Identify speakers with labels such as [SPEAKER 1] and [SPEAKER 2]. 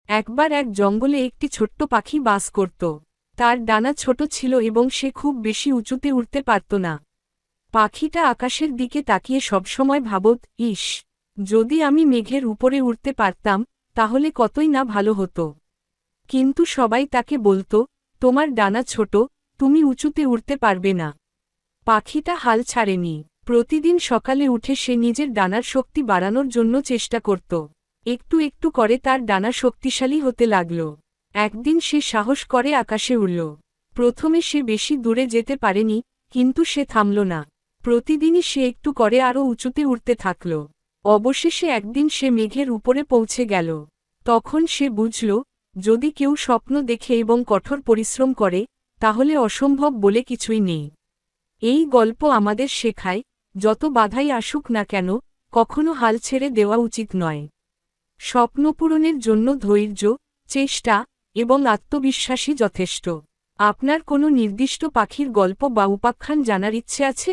[SPEAKER 1] একবার এক জঙ্গলে একটি ছোট্ট পাখি বাস করত। তার ডানা ছোট ছিল এবং সে খুব বেশি উঁচুতে উড়তে পারত না। পাখিটা আকাশের দিকে তাকিয়ে সবসময় ভাবত, ইস, যদি আমি মেঘের উপরে উড়তে পারতাম, তাহলে কতই না ভালো হতো। কিন্তু সবাই তাকে বলত, তোমার ডানা ছোট, তুমি উঁচুতে উড়তে পারবে না। পাখিটা হাল ছাড়েনি। প্রতিদিন সকালে উঠে সে নিজের ডানার শক্তি বাড়ানোর জন্য চেষ্টা করত। একটু একটু করে তার ডানা শক্তিশালী হতে লাগল। একদিন সে সাহস করে আকাশে উড়ল। প্রথমে সে বেশি দূরে যেতে পারেনি, কিন্তু সে থামল না। প্রতিদিনই সে একটু করে আরও উঁচুতে উঠতে থাকল। অবশেষে একদিন সে মেঘের উপরে পৌঁছে গেল। তখন সে বুঝল, যদি কেউ স্বপ্ন দেখে এবং কঠোর পরিশ্রম করে, তাহলে অসম্ভব বলে কিছুই নেই। এই গল্প আমাদের শেখায়, যত বাধাই আসুক না কেন, কখনো হাল ছেড়ে দেওয়া উচিত নয়। স্বপ্ন পূরণের জন্য ধৈর্য, চেষ্টা এবং আত্মবিশ্বাসই যথেষ্ট। আপনার কোনো নির্দিষ্ট পাখির গল্প বা উপাখ্যান জানার ইচ্ছে আছে?